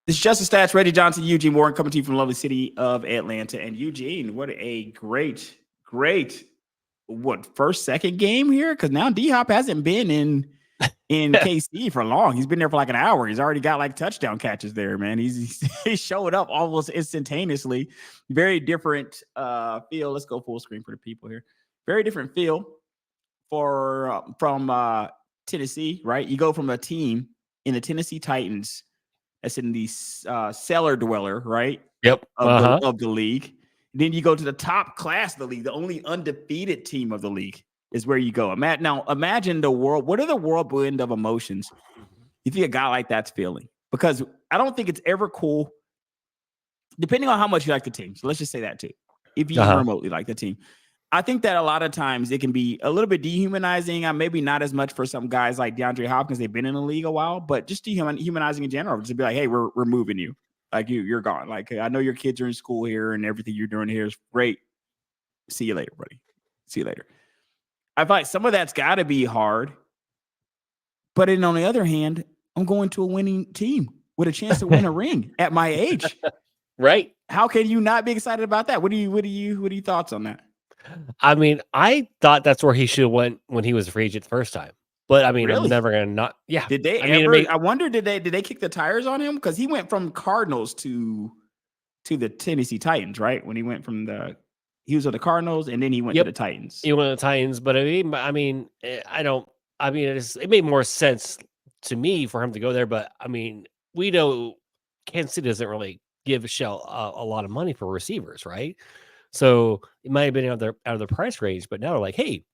This is Justice Stats, Reggie Johnson, Eugene Warren, coming to you from the lovely city of Atlanta. And Eugene, what a great, second game here? Because now D-Hop hasn't been in KC for long. He's been there for like an hour. He's already got like touchdown catches there, man. He's showing up almost instantaneously. Very different feel. Let's go full screen for the people here. Very different feel from Tennessee, right? You go from a team in the Tennessee Titans that's in the cellar dweller, right? Yep. Of the league. Then you go to the top class of the league, the only undefeated team of the league is where you go. Now, imagine the world. What are the whirlwind of emotions you think a guy like that's feeling? Because I don't think it's ever cool, depending on how much you like the team. So let's just say that too. If you even remotely like the team. I think that a lot of times it can be a little bit dehumanizing. Maybe not as much for some guys like DeAndre Hopkins. They've been in the league a while, but just dehumanizing in general. Just be like, hey, we're moving you. Like you're gone. Like, I know your kids are in school here and everything you're doing here is great. See you later, buddy. See you later. I feel like some of that's got to be hard. But then on the other hand, I'm going to a winning team with a chance to win a ring at my age. Right. How can you not be excited about that? What are your thoughts on that? I mean, I thought that's where he should have went when he was a free agent the first time. But I mean, really? I'm never gonna not. Yeah. Did they I wonder, did they kick the tires on him? Because he went from Cardinals to the Tennessee Titans, right? When he went from he was with the Cardinals and then he went to the Titans. He went to the Titans, but it made more sense to me for him to go there. But I mean, we know Kansas City doesn't really give Shell a lot of money for receivers, right? So it might have been out of the price range, but now they're like, hey,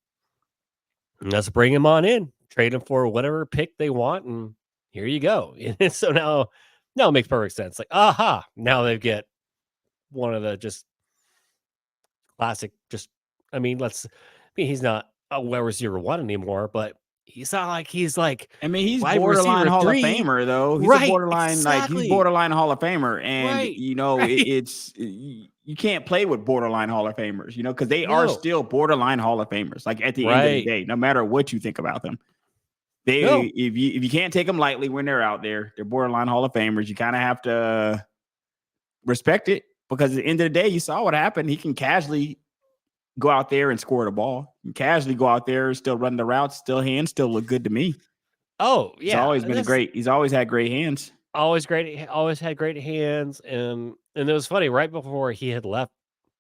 let's bring him on in, trade him for whatever pick they want, and here you go. And so now it makes perfect sense. Like, now they get one of the just classic. He's not a wide receiver one anymore, but he's not like he's like. I mean, he's borderline Hall of Famer though. He's a borderline he's borderline Hall of Famer, and it's you can't play with borderline Hall of Famers, because they are still borderline Hall of Famers. Like at the end of the day, no matter what you think about them, if you can't take them lightly when they're out there, they're borderline Hall of Famers. You kind of have to respect it because at the end of the day, you saw what happened. He can casually go out there and score the ball. And casually go out there, still run the routes, still look good to me. Oh yeah, he's always had great hands. Always had great hands, and it was funny. Right before he had left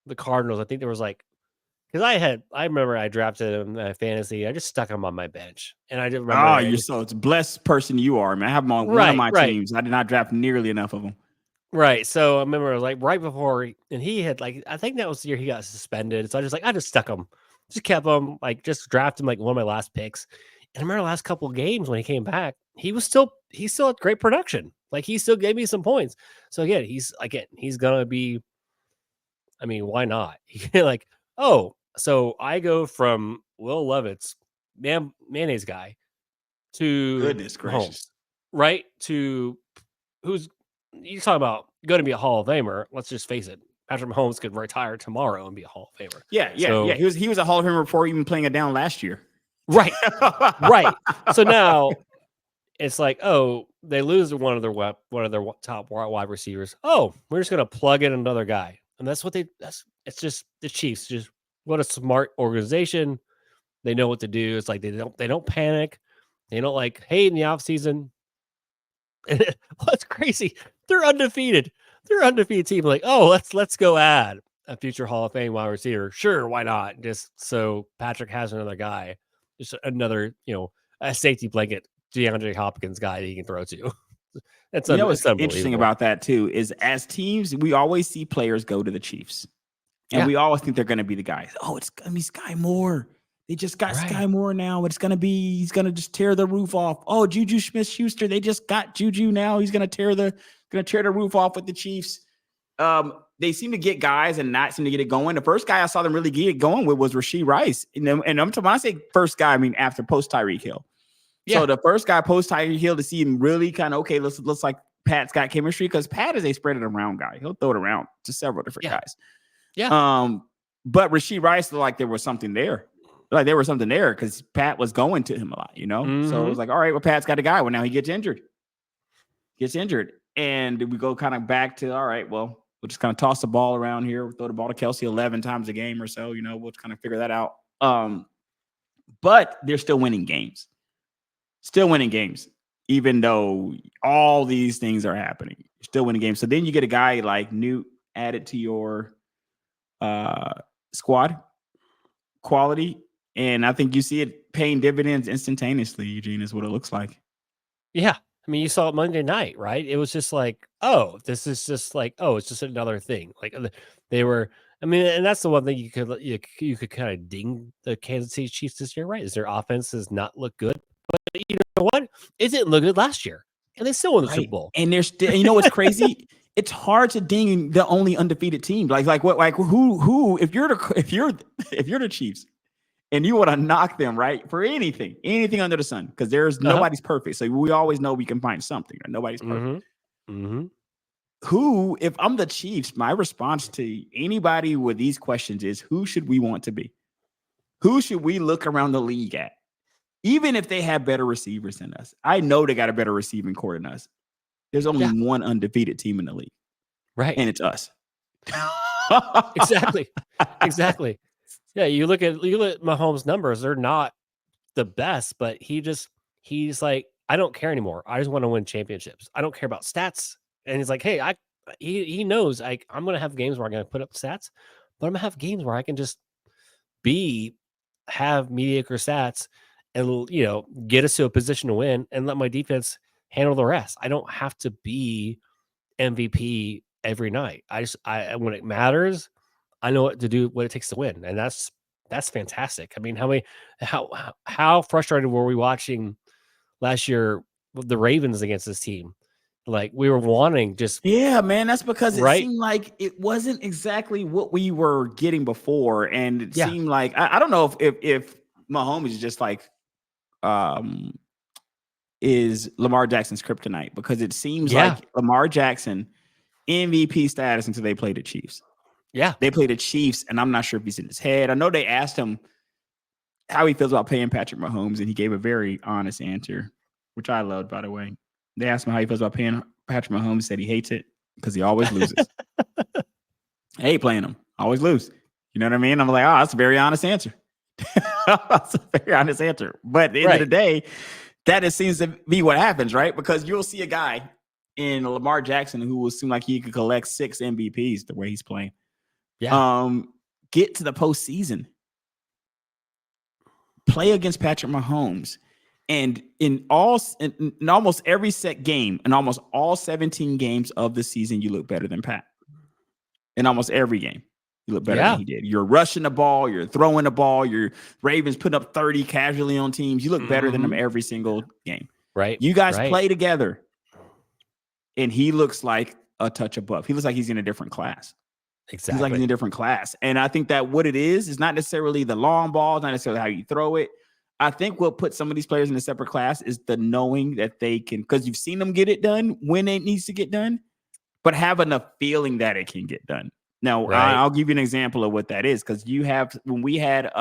the Cardinals, I think there was because I remember I drafted him in fantasy. I just stuck him on my bench, and I didn't remember. It's a blessed person you are, man. I have him on one of my teams. I did not draft nearly enough of them. Right. So I remember it was right before, and he had I think that was the year he got suspended. So I just stuck him, just kept him, just drafted him one of my last picks. And I remember the last couple of games when he came back, he still had great production. He still gave me some points. So again, he's gonna be. I mean, why not? So I go from Will Levitt's mayonnaise guy to goodness gracious, Mahomes, right? To who's you talking about going to be a Hall of Famer? Let's just face it. Patrick Mahomes could retire tomorrow and be a Hall of Famer. Yeah. He was a Hall of Famer before even playing it down last year. Right. Right. So now it's they lose one of their top wide receivers. Oh, we're just gonna plug in another guy, and that's what it's just the Chiefs. Just what a smart organization. They know what to do. It's they don't panic. They don't hey, in the offseason. What's crazy? They're undefeated. They're an undefeated team. Let's go add a future Hall of Fame wide receiver. Sure, why not? Just so Patrick has another guy, just another a safety blanket DeAndre Hopkins guy that he can throw to. That's what's interesting about that too is as teams we always see players go to the Chiefs, and we always think they're going to be the guys. Oh, it's going to be Sky Moore. They just got Sky Moore now. He's going to just tear the roof off. Oh, Juju Smith-Schuster. They just got Juju now. He's going to tear the roof off with the Chiefs. They seem to get guys and not seem to get it going. The first guy I saw them really get it going with was Rashee Rice. And I'm talking, when I say first guy, I mean after post Tyreek Hill. Yeah. So the first guy post Tyreek Hill to see him really kind of, okay, looks like Pat's got chemistry because Pat is a spread it around guy. He'll throw it around to several different guys. Yeah. But Rashee Rice looked like there was something there. Because Pat was going to him a lot, So it was all right, well, Pat's got a guy. Well, now he gets injured. And we go kind of back to, all right, well, we'll just kind of toss the ball around here. We'll throw the ball to Kelsey 11 times a game or so. We'll just kind of figure that out. But they're still winning games. Even though all these things are happening. You're still winning games. So then you get a guy like Newt added to your squad quality. And I think you see it paying dividends instantaneously, Eugene, is what it looks like. Yeah. I mean, you saw it Monday night, right? It was just like, oh, this is just like, oh, it's just another thing. Like they were, I mean, and that's the one thing you could kind of ding the Kansas City Chiefs this year, right? Is their offense does not look good. But you know what? It didn't look good last year. And they still won the Super Bowl. And they're still, what's crazy? It's hard to ding the only undefeated team. Who if you're the Chiefs and you want to knock them, right? For anything under the sun, because there's nobody's perfect. So we always know we can find something. Right? Nobody's perfect. Mm-hmm. Who, if I'm the Chiefs, my response to anybody with these questions is, who should we want to be? Who should we look around the league at? Even if they have better receivers than us. I know they got a better receiving core than us. There's only one undefeated team in the league. Right. And it's us. Exactly. Yeah, you look at Mahomes' numbers, they're not the best, but he's like, I don't care anymore. I just want to win championships. I don't care about stats. And he's like, hey, he knows I'm gonna have games where I'm gonna put up stats, but I'm gonna have games where I can just have mediocre stats and get us to a position to win and let my defense handle the rest. I don't have to be MVP every night. I when it matters, I know what to do, what it takes to win. And that's fantastic. I mean, how frustrated were we watching last year the Ravens against this team? Like we were wanting man, that's because it seemed like it wasn't exactly what we were getting before. And it seemed like, I don't know if Mahomes is just like, is Lamar Jackson's kryptonite, because it seems like Lamar Jackson MVP status until they play the Chiefs. Yeah. They play the Chiefs, and I'm not sure if he's in his head. I know they asked him how he feels about paying Patrick Mahomes, and he gave a very honest answer, which I loved, by the way. They asked him how he feels about paying Patrick Mahomes. He said he hates it because he always loses. I hate playing him. I always lose. You know what I mean? I'm like, that's a very honest answer. That's a very honest answer. But at the end of the day, that seems to be what happens, right? Because you'll see a guy in Lamar Jackson who will seem like he could collect 6 MVPs the way he's playing. Yeah. Get to the postseason, play against Patrick Mahomes, and in almost every set game, in almost all 17 games of the season, you look better than Pat. In almost every game, you look better than he did. You're rushing the ball, you're throwing the ball, your Ravens putting up 30 casually on teams. You look better than them every single game. Right. You guys play together, and he looks like a touch above. He looks like he's in a different class. Exactly. He's like in a different class. And I think that what it is not necessarily the long ball, not necessarily how you throw it. I think what puts some of these players in a separate class is the knowing that they can, because you've seen them get it done when it needs to get done, but have enough feeling that it can get done. Now, I'll give you an example of what that is, because when we had,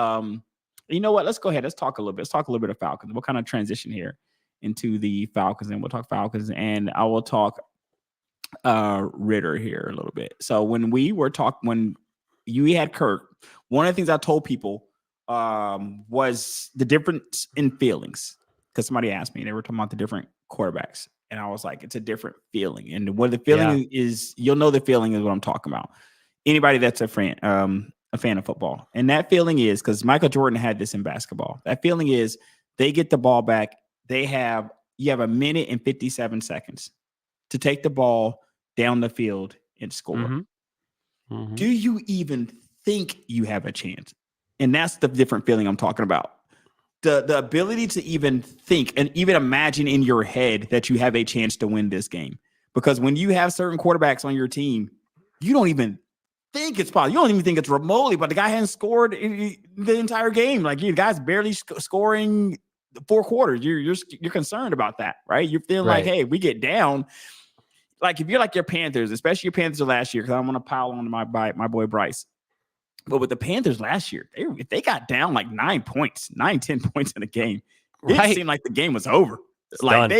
you know what? Let's go ahead. Let's talk a little bit. Let's talk a little bit of Falcons. We'll kind of transition here into the Falcons, and we'll talk Falcons, and I will talk Ritter here a little bit. So when you had Kirk, one of the things I told people was the difference in feelings, because somebody asked me, they were talking about the different quarterbacks, and I was like, it's a different feeling. And what the feeling is, you'll know the feeling is what I'm talking about. Anybody that's a fan of football, and that feeling is, because Michael Jordan had this in basketball, that feeling is they get the ball back, you have 1 minute and 57 seconds to take the ball down the field and score. Do you even think you have a chance? And that's the different feeling I'm talking about. The ability to even think and even imagine in your head that you have a chance to win this game. Because when you have certain quarterbacks on your team, you don't even think it's possible. You don't even think it's remotely, but the guy hasn't scored the entire game. Like, you guys barely scoring 4 quarters. You're concerned about that, right? You're feeling like, hey, if we get down, like if you're like your Panthers, especially your Panthers of last year, because I want to pile on to my boy Bryce. But with the Panthers last year, if they got down like 10 points in a game, it seemed like the game was over. It's like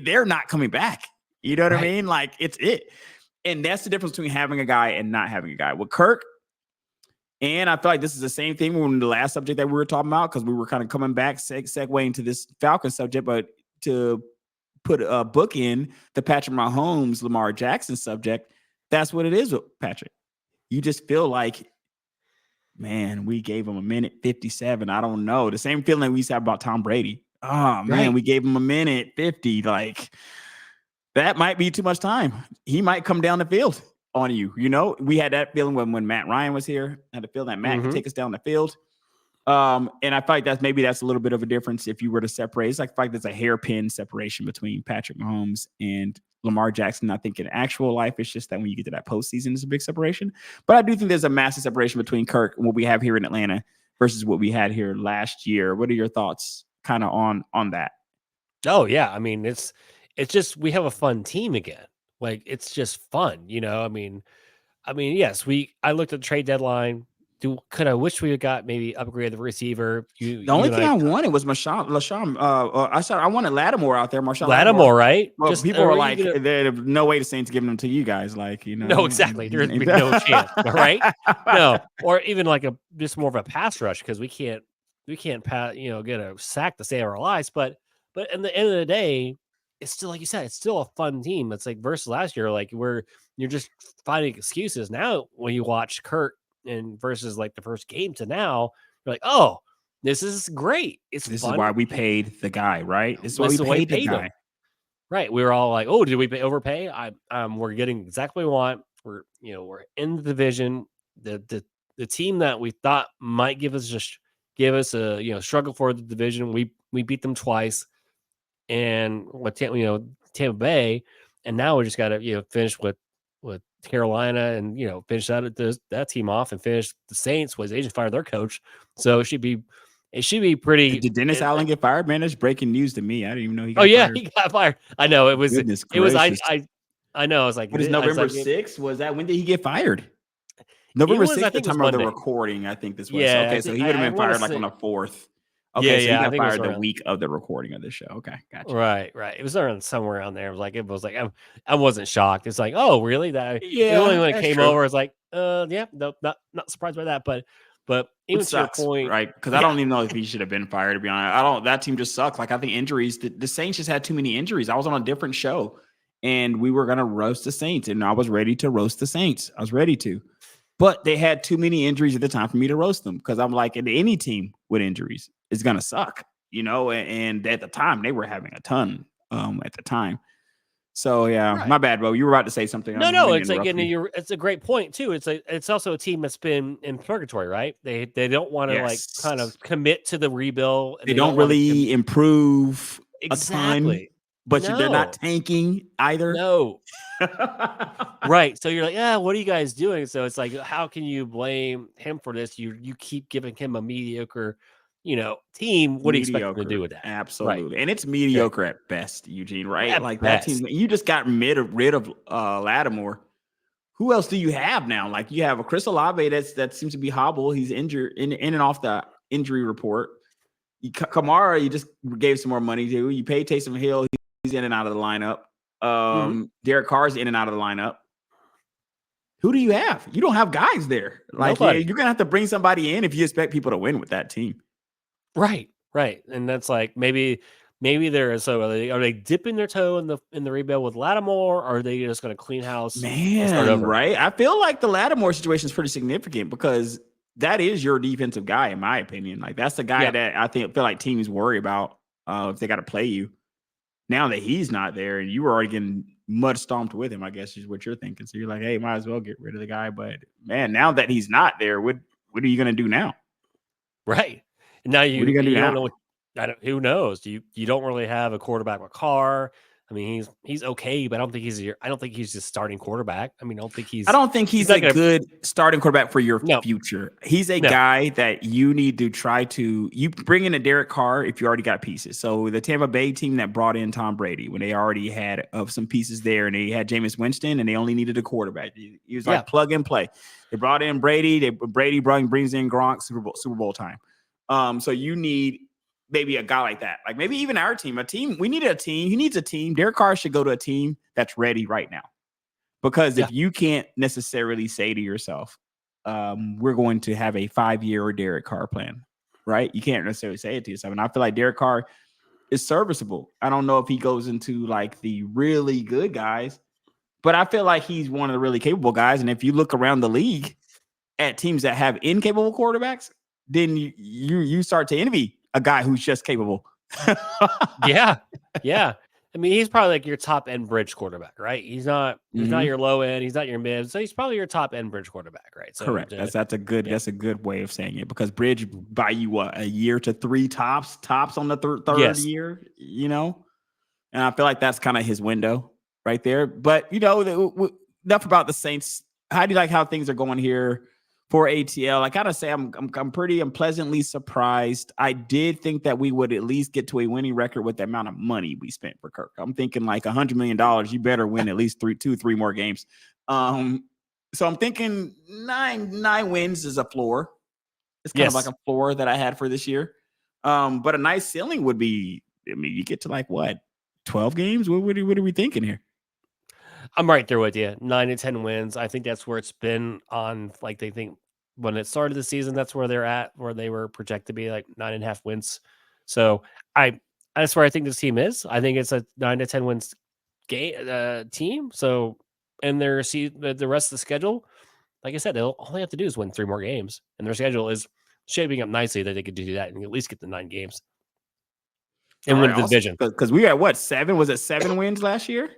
they're not coming back. You know what I mean? Like it's it. And that's the difference between having a guy and not having a guy. With Kirk, and I feel like this is the same thing when the last subject that we were talking about, because we were kind of coming back, segueing to this Falcons subject, but to put a book in the Patrick Mahomes, Lamar Jackson subject, that's what it is with Patrick. You just feel like, man, we gave him a minute 57. I don't know. The same feeling we used to have about Tom Brady. Oh, man, we gave him a minute 50. Like, that might be too much time. He might come down the field on you. You know, we had that feeling when Matt Ryan was here. I had a feeling that Matt could take us down the field. And I feel like that's a little bit of a difference if you were to separate. It's like, I feel like there's a hairpin separation between Patrick Mahomes and Lamar Jackson. I think in actual life, it's just that when you get to that postseason, it's a big separation. But I do think there's a massive separation between Kirk and what we have here in Atlanta versus what we had here last year. What are your thoughts kind of on that? Oh yeah. I mean, it's just, we have a fun team again. Like, it's just fun, you know? I mean, yes, I looked at the trade deadline. Could I wish we had got maybe upgraded the receiver? The only thing I wanted was LaShawn. I wanted Lattimore out there. Lattimore, right? Well, people were like, "There's no way the Saints giving them to you guys." Like, you know, no, exactly. There's no chance, right? No, or even like just more of a pass rush, because we can't pass, get a sack to save our lives. But in the end of the day, it's still, like you said, it's still a fun team. It's like versus last year, like you're just finding excuses. Now, when you watch Kirk and versus like the first game to now, you're like, oh, this is great. This is why we paid the guy, right? This is why we paid the guy. Right. We were all like, oh, did we overpay? We're getting exactly what we want. We're in the division. The team that we thought might give us a struggle for the division. We beat them twice, and Tampa Bay, and now we just got to finish with Carolina, and finish that team off, and finish the Saints. They just fired their coach, so it should be pretty. Did Dennis Allen get fired? Man, that's breaking news to me. I didn't even know he got fired. He got fired. I know it was. Goodness it was. gracious. I know. I was like, what is November 6th? Was that, when did he get fired? November 6th, the time of the recording. I think this was. Yeah, okay, so he would have been fired like on the 4th. Okay, so he got fired the week of the recording of the show. Okay, gotcha. Right. It was around somewhere around there. It was like I wasn't shocked. It's like, oh, really? When it came over, it's like, yeah, no, not surprised by that. But even to your point, right? Because I don't even know if he should have been fired. To be honest, that team just sucks. Like, I think injuries. The Saints just had too many injuries. I was on a different show, and we were gonna roast the Saints, and I was ready to roast the Saints. I was ready to, but they had too many injuries at the time for me to roast them, because I'm like, any team with injuries is gonna suck, And at the time, they were having a ton. At the time. So yeah, right. My bad, bro. You were about to say something. No, it's like, it's a great point too. It's also a team that's been in purgatory, right? They don't want to like kind of commit to the rebuild. They don't really improve exactly, a ton, but they're not tanking either. No, right. So you're like, yeah, what are you guys doing? So it's like, how can you blame him for this? You keep giving him a mediocre team. What do you expect to do with that? Absolutely. Right. And it's mediocre at best, Eugene, right? Like best. That team, you just got rid of Lattimore. Who else do you have now? Like, you have a Chris Olave that seems to be hobbled. He's injured in and off the injury report. Kamara, you just gave some more money to. You paid Taysom Hill. He's in and out of the lineup. Derek Carr's in and out of the lineup. Who do you have? You don't have guys there. Like, you're going to have to bring somebody in if you expect people to win with that team. Right. And that's like, maybe there is. So are they dipping their toe in the rebuild with Lattimore, or are they just going to clean house? Man, right? I feel like the Lattimore situation is pretty significant, because that is your defensive guy, in my opinion. Like, that's the guy that I feel like teams worry about if they got to play you. Now that he's not there, and you were already getting mud stomped with him, I guess is what you're thinking. So you're like, hey, might as well get rid of the guy. But man, now that he's not there, what are you going to do now? Right. Now what are you going to do now? Don't know who knows? You don't really have a quarterback with Carr. I mean, he's okay, but I don't think he's just starting quarterback. I mean, I don't think he's a good starting quarterback for your future. He's a guy that you need to try to. You bring in a Derek Carr if you already got pieces. So the Tampa Bay team that brought in Tom Brady, when they already had some pieces there, and they had Jameis Winston, and they only needed a quarterback. He was like plug and play. They brought in Brady. Brady brings in Gronk. Super Bowl time. So you need maybe a guy like that. Like maybe even our team, we need a team. He needs a team. Derek Carr should go to a team that's ready right now. Because if you can't necessarily say to yourself, we're going to have a 5-year Derek Carr plan, right? You can't necessarily say it to yourself. And I feel like Derek Carr is serviceable. I don't know if he goes into like the really good guys, but I feel like he's one of the really capable guys. And if you look around the league at teams that have incapable quarterbacks, then you start to envy a guy who's just capable. Yeah. I mean, he's probably like your top end bridge quarterback, right? He's not your low end, he's not your mid, so he's probably your top end bridge quarterback, right? So correct. That's a good way of saying it, because bridge buy you a year to 3 tops on the third year, you know, and I feel like that's kind of his window right there. But you know, enough about the Saints. How do you like how things are going here for ATL? I gotta say, I'm pleasantly surprised. I did think that we would at least get to a winning record with the amount of money we spent for Kirk. I'm thinking like $100 million. You better win at least 3 more games. So I'm thinking 9 wins is a floor. It's kind of like a floor that I had for this year. But a nice ceiling would be, I mean, you get to like what, 12 games? What are we thinking here? I'm right there with you. 9 to 10 wins. I think that's where it's been on. Like they think when it started the season, that's where they're at, where they were projected to be like 9.5 wins. So that's where I think this team is. I think it's a 9 to 10 wins game team. So, and the rest of the schedule, like I said, all they have to do is win 3 more games, and their schedule is shaping up nicely that they could do that and at least get the 9 games and win the division. Because we were at what, 7? Was it 7 wins last year?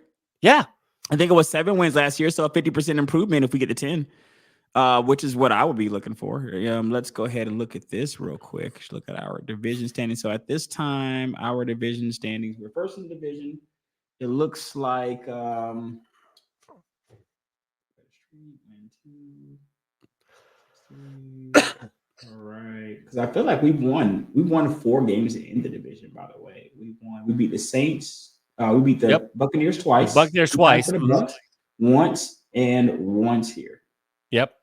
Yeah. I think it was 7 wins last year, so a 50% improvement if we get to 10, which is what I would be looking for. Let's go ahead and look at this real quick. Let's look at our division standings. So at this time, our division standings, we're first in the division. It looks like all right, because I feel like we've won 4 games in the division. By the way, we beat the Saints. We beat the Buccaneers twice. The Bucks once and once here. Yep.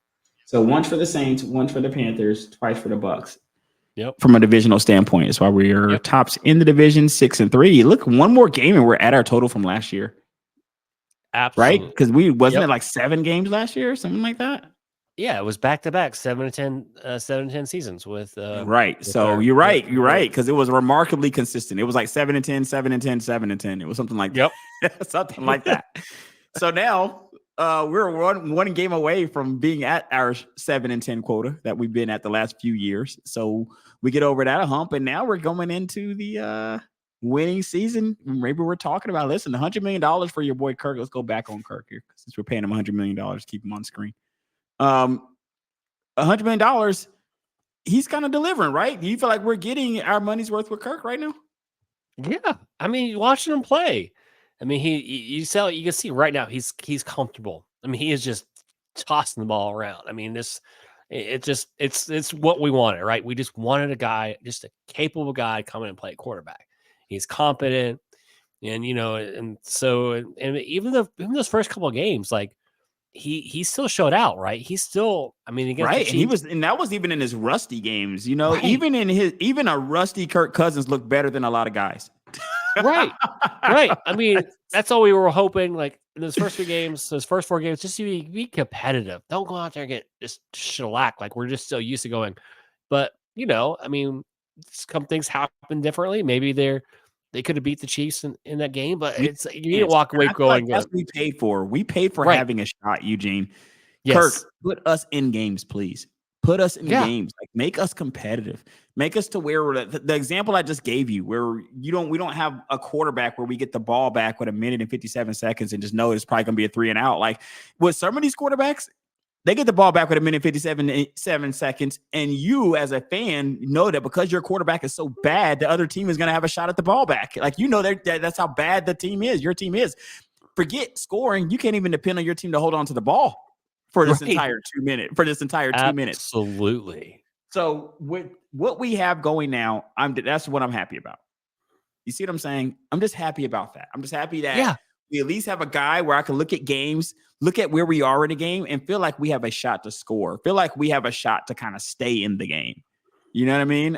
So once for the Saints, once for the Panthers, twice for the Bucks. Yep. From a divisional standpoint, that's why we are tops in the division, 6-3. Look, 1 more game and we're at our total from last year. Absolutely. Right? Because we wasn't it like 7 games last year or something like that? Yeah, it was back-to-back 7 to 10 seasons with right. With so you're right, because it was remarkably consistent. It was like 7-10, 7-10, 7-10. It was something like something like that. So now we're one game away from being at our 7-10 quota that we've been at the last few years. So we get over that hump, and now we're going into the winning season. Maybe we're talking about, listen, $100 million for your boy Kirk. Let's go back on Kirk here, since we're paying him $100 million to keep him on screen. $100 million, he's kind of delivering, right? Do you feel like we're getting our money's worth with Kirk right now? Yeah, I mean, watching him play, I mean, you can see right now he's comfortable. I mean, he is just tossing the ball around. I mean, it's what we wanted, right? We just wanted a guy, just a capable guy, come in and play quarterback. He's competent, and and even those first couple of games, like. He still showed out, right? He's still, I mean, against right. And that was even in his rusty games, right. even a rusty Kirk Cousins looked better than a lot of guys. Right. I mean, that's all we were hoping. Like in those first 4 games, just to be competitive. Don't go out there and get just shellacked like we're just so used to going. But I mean, some things happen differently. Maybe they could have beat the Chiefs in that game, but you need to walk away going. That's what we paid for. We paid for having a shot, Eugene. Yes. Kirk, put us in games, please. Put us in games. Like, make us competitive. Make us to where the example I just gave you, where we don't have a quarterback where we get the ball back with 1 minute and 57 seconds and just know it's probably going to be a 3 and out. Like with some of these quarterbacks, they get the ball back with 1 minute 57 seconds, and you as a fan know that because your quarterback is so bad, the other team is going to have a shot at the ball back. Like that's how bad the team is. Your team is. Forget scoring. You can't even depend on your team to hold on to the ball for this entire 2 minutes. Absolutely. So with what we have going now, that's what I'm happy about. You see what I'm saying? I'm just happy about that. I'm just happy that we at least have a guy where I can look at games, look at where we are in the game, and feel like we have a shot to score. Feel like we have a shot to kind of stay in the game. You know what I mean?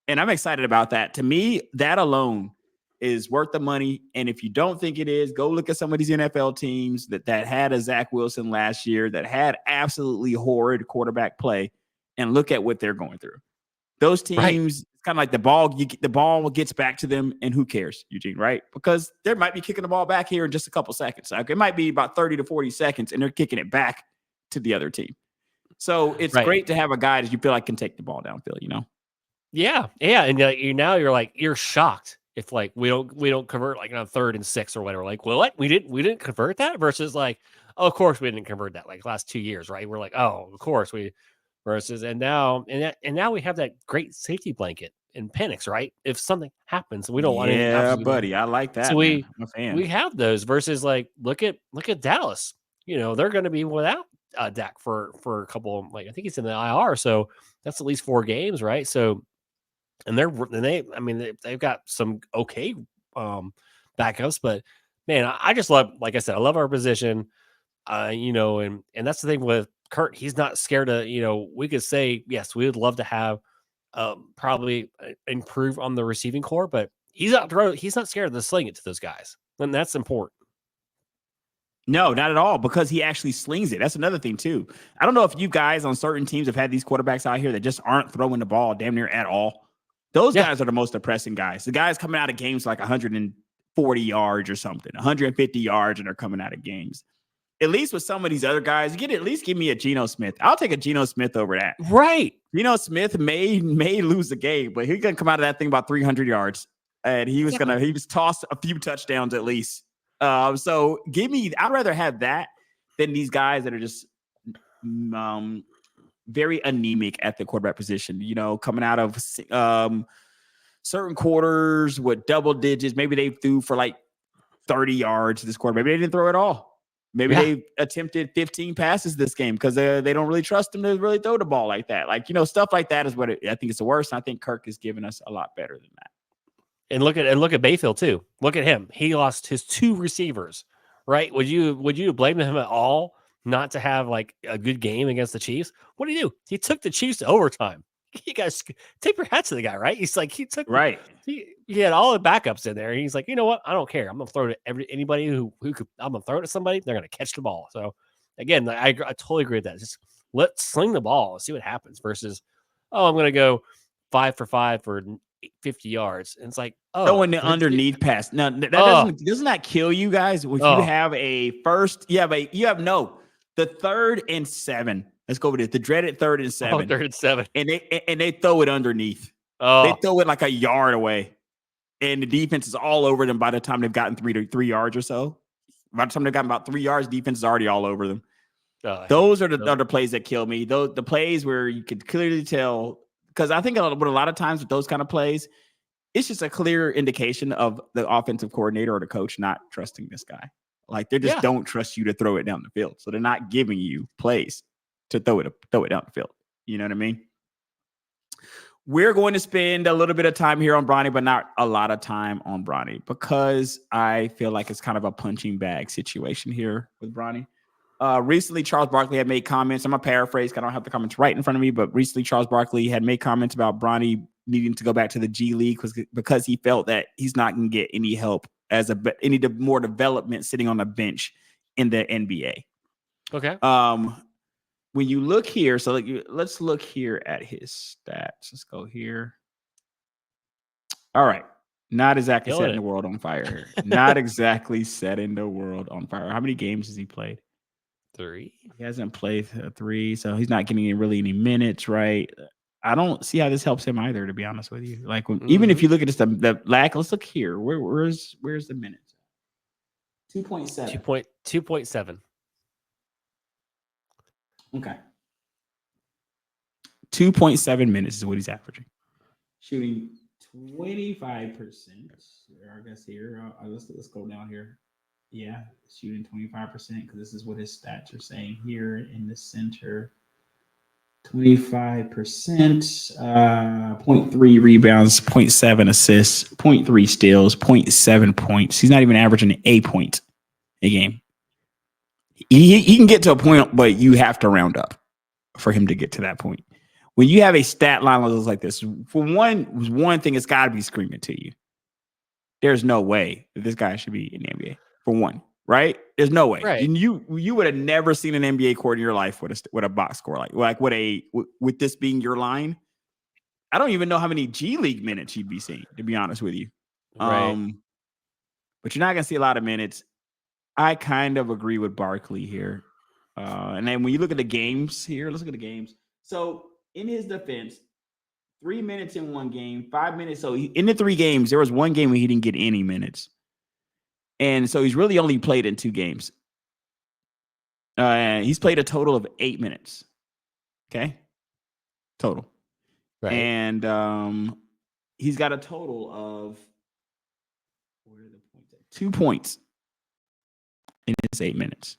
And I'm excited about that. To me, that alone is worth the money. And if you don't think it is, go look at some of these NFL teams that had a Zach Wilson last year that had absolutely horrid quarterback play, and look at what they're going through. Those teams, it's kind of like the ball gets back to them, and who cares, Eugene, right? Because they might be kicking the ball back here in just a couple seconds. Like it might be about 30 to 40 seconds, and they're kicking it back to the other team. So it's great to have a guy that you feel like can take the ball downfield, you know? Yeah. And you're shocked if like we don't convert like on 3rd and 6 or whatever. Like, well, what? We didn't convert that versus like, oh, of course we didn't convert that like last 2 years, right? We're like, oh, of course we versus and now we have that great safety blanket in Penix, right? If something happens, we don't want any. Yeah, buddy, I like that. So I'm a fan. we have those versus like look at Dallas. You know, they're going to be without Dak for a couple. Like I think he's in the IR, so that's at least 4 games, right? So. And they've got some okay backups, but man, I just love, like I said, I love our position. And that's the thing with Kurt. He's not scared to, we could say, yes, we would love to have probably improve on the receiving core, but he's not scared to sling it to those guys. And that's important. No, not at all, because he actually slings it. That's another thing too. I don't know if you guys on certain teams have had these quarterbacks out here that just aren't throwing the ball damn near at all. Those guys are the most depressing guys. The guys coming out of games like 140 yards or something, 150 yards, and they're coming out of games. At least with some of these other guys, you get at least give me a Geno Smith. I'll take a Geno Smith over that. Right. Geno Smith may lose the game, but he's gonna come out of that thing about 300 yards, and he was tossed a few touchdowns at least. So I'd rather have that than these guys that are just very anemic at the quarterback position, coming out of certain quarters with double digits. Maybe they threw for like 30 yards this quarter. Maybe they didn't throw at all. Maybe they attempted 15 passes this game because they don't really trust them to really throw the ball like that. Like, stuff like that is what I think is the worst. I think Kirk has given us a lot better than that. And look at Bayfield too. Look at him. He lost his 2 receivers, right? Would you blame him at all not to have like a good game against the Chiefs? What did he do? He took the Chiefs to overtime. You guys tip your hats to the guy, right? He's like, he had all the backups in there. And he's like, you know what? I don't care. I'm gonna throw it to anybody who could. I'm gonna throw it to somebody. They're gonna catch the ball. So again, I totally agree with that. Just let's sling the ball, see what happens. Versus, I'm gonna go 5 for 5 for 50 yards. And it's like, throwing the underneath pass. Now that doesn't that kill you guys? If you have a first, but you have the 3rd and 7. Let's go with it. The dreaded 3rd and 7. 3rd and 7. And they throw it underneath. They throw it like a yard away. And the defense is all over them by the time they've gotten 3 yards or so. By the time they've gotten about 3 yards, defense is already all over them. Those are the other plays that kill me. The plays where you could clearly tell, because I think a lot of times with those kind of plays, it's just a clear indication of the offensive coordinator or the coach not trusting this guy. Like they just don't trust you to throw it down the field. So they're not giving you plays to throw it down the field. You know what I mean? We're going to spend a little bit of time here on Bronny, but not a lot of time on Bronny because I feel like it's kind of a punching bag situation here with Bronny. Recently, Charles Barkley had made comments. I'm going to paraphrase because I don't have the comments right in front of me, but recently Charles Barkley had made comments about Bronny needing to go back to the G League because he felt that he's not going to get any help any more development sitting on the bench in the NBA. Okay. When you look here, so let's look here at his stats. Let's go here. All right. Not exactly setting the world on fire here. Not exactly setting the world on fire. How many games has he played? 3. He hasn't played 3, so he's not getting any minutes, right? I don't see how this helps him either, to be honest with you. Like even if you look at this, the lack. Let's look here. Where's the minutes? 2.7. 2.7. Okay. 2.7 minutes is what he's averaging. Shooting 25%. I guess here. Let's go down here. Yeah, shooting 25% because this is what his stats are saying here in the center. 25%, 0.3 rebounds, 0.7 assists, 0.3 steals, 0.7 points. He's not even averaging a point a game. He can get to a point, but you have to round up for him to get to that point. when you have a stat line that looks like this, for one thing, it's got to be screaming to you. There's no way that this guy should be in the NBA. For one, right? There's no way. Right. You would have never seen an NBA court in your life with a box score like with this being your line. I don't even know how many G League minutes you'd be seeing, to be honest with you. Right. But you're not gonna see a lot of minutes. I kind of agree with Barkley here. And then when you look at the games here, let's look at the games. So in his defense, 3 minutes in one game, 5 minutes. So in the 3 games, there was one game where he didn't get any minutes. And so he's really only played in 2 games. He's played a total of 8 minutes. Okay. Total. Right. And he's got a total of 2 points in his 8 minutes.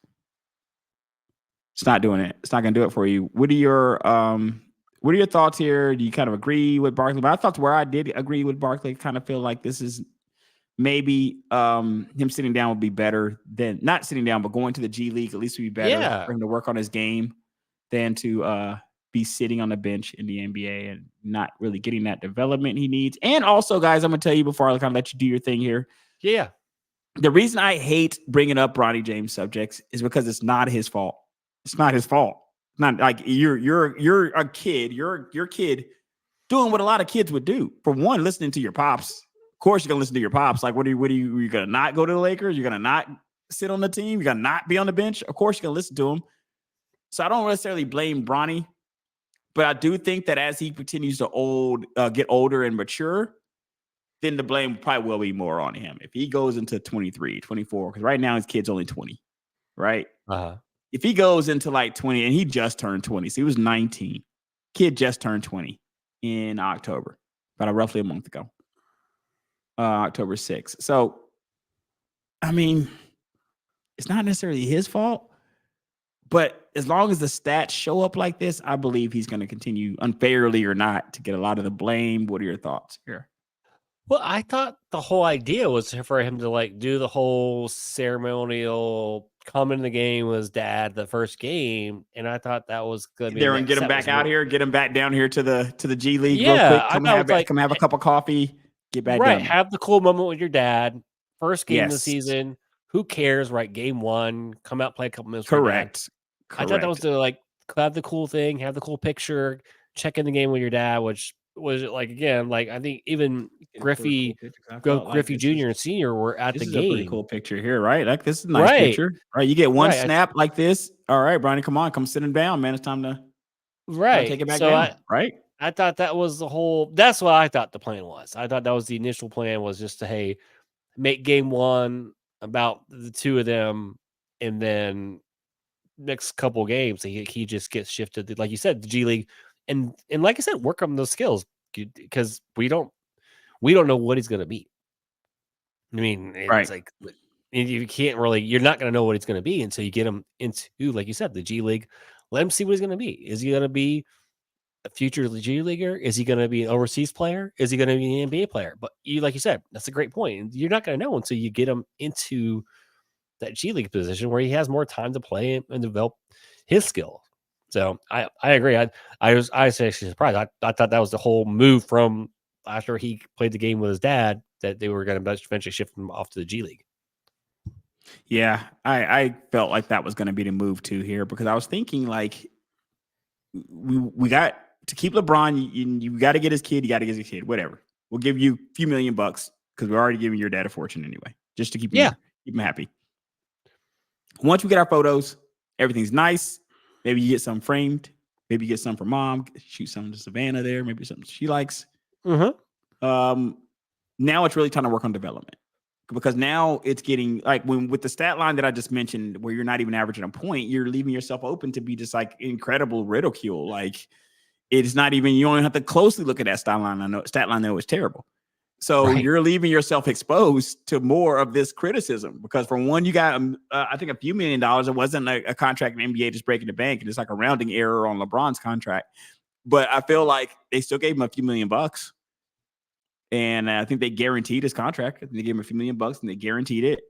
It's not doing it. It's not going to do it for you. What are your thoughts here? Do you kind of agree with Barkley? But I thought where I did agree with Barkley, kind of feel like this is maybe him sitting down would be better than not sitting down, but going to the G League at least would be better for him to work on his game than to be sitting on the bench in the NBA and not really getting that development he needs. And also, guys, I'm going to tell you before I kind of let you do your thing here. Yeah. The reason I hate bringing up Bronny James subjects is because it's not his fault. It's not his fault. Not like you're a kid. You're kid doing what a lot of kids would do. For one, listening to your pops. Of course, you're gonna listen to your pops. Like, you gonna not go to the Lakers? You're gonna not sit on the team? You're gonna not be on the bench? Of course, you're gonna listen to him. So I don't necessarily blame Bronny, but I do think that as he continues to get older and mature, then the blame probably will be more on him. If he goes into 23, 24, because right now his kid's only 20, right? If he goes into like 20, and he just turned 20, so he was 19. Kid just turned 20 in October, about roughly a month ago, October 6th. So, I mean, it's not necessarily his fault, but as long as the stats show up like this, I believe he's going to continue, unfairly or not, to get a lot of the blame. What are your thoughts here? Well, I thought the whole idea was for him to like do the whole ceremonial come in the game with his dad the first game, and I thought that was going to be there and get him back out here, get him back down here to the G League real quick. Come have a cup of coffee, get back down. Have the cool moment with your dad. First game of the season. Who cares? Right, game 1. Come out, play a couple minutes. Correct. I thought that was to like have the cool thing, have the cool picture, check in the game with your dad, which was like again, like I think even Griffey Jr. and Sr. were at the game. This is a pretty cool picture here, right? Like this is a nice picture, right? You get one snap like this. All right, Bronny, come sit him down, man. It's time to take it back down, right? I thought that was the whole. That's what I thought the plan was. I thought that was the initial plan was just to make game 1 about the two of them, and then next couple games he just gets shifted, like you said, the G League. And like I said, work on those skills because we don't know what he's going to be. I mean, it's like you can't really. You're not going to know what he's going to be until you get him into, like you said, the G League. Let him see what he's going to be. Is he going to be a future G Leaguer? Is he going to be an overseas player? Is he going to be an NBA player? But like you said, that's a great point. You're not going to know until you get him into that G League position where he has more time to play and develop his skill. So I agree. I was actually surprised. I thought that was the whole move from after he played the game with his dad that they were going to eventually shift him off to the G League. Yeah, I felt like that was going to be the move too here because I was thinking like we got to keep LeBron. You got to get his kid. You got to get his kid. Whatever. We'll give you a few $1 million because we're already giving your dad a fortune anyway, just to keep him happy. Once we get our photos, everything's nice. Maybe you get some framed. Maybe you get some for mom. Shoot some to Savannah there. Maybe something she likes. Mm-hmm. Now it's really time to work on development because now it's getting like with the stat line that I just mentioned, where you're not even averaging a point, you're leaving yourself open to be just like incredible ridicule. Like it's not even, you only have to closely look at that stat line. I know it's terrible. So you're leaving yourself exposed to more of this criticism because for one, you got, I think a few $1 million. It wasn't a contract in the NBA just breaking the bank. And it's like a rounding error on LeBron's contract. But I feel like they still gave him a few $1 million. And I think they guaranteed his contract. I think they gave him a few $1 million and they guaranteed it.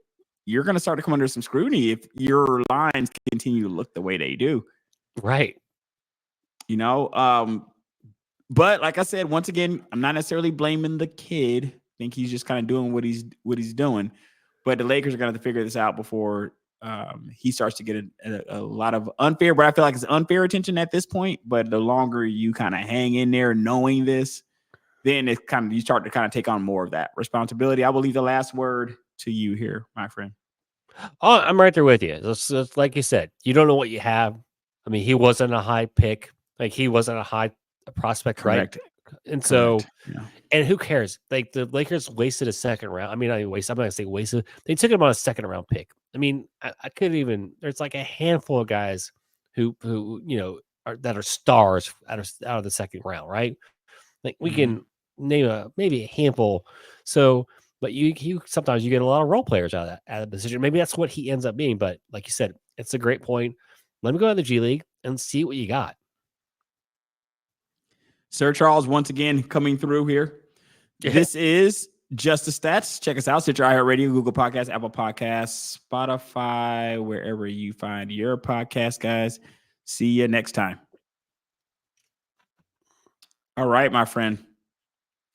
You're going to start to come under some scrutiny if your lines continue to look the way they do. Right. You know, But like I said, once again, I'm not necessarily blaming the kid. I think he's just kind of doing what he's doing. But the Lakers are going to have to figure this out before he starts to get a lot of unfair. But I feel like it's unfair attention at this point. But the longer you kind of hang in there, knowing this, then it kind of you start to kind of take on more of that responsibility. I will leave the last word to you here, my friend. Oh, I'm right there with you. It's like you said, you don't know what you have. I mean, he wasn't a high pick. Like he wasn't a high prospect, Correct. right? And so, Yeah. and who cares? Like the Lakers wasted a second round. I mean, I'm not gonna say wasted. They took him on a second round pick. I mean, I couldn't even. There's like a handful of guys who that are stars out of the second round, right? Like we can name maybe a handful. So, but you sometimes you get a lot of role players out of that position. Maybe that's what he ends up being. But like you said, it's a great point. Let me go to the G League and see what you got. Sir Charles, once again, coming through here. Yeah. This is Just the Stats. Check us out. Stitcher, iHeartRadio, Google Podcasts, Apple Podcasts, Spotify, wherever you find your podcast, guys. See you next time. All right, my friend.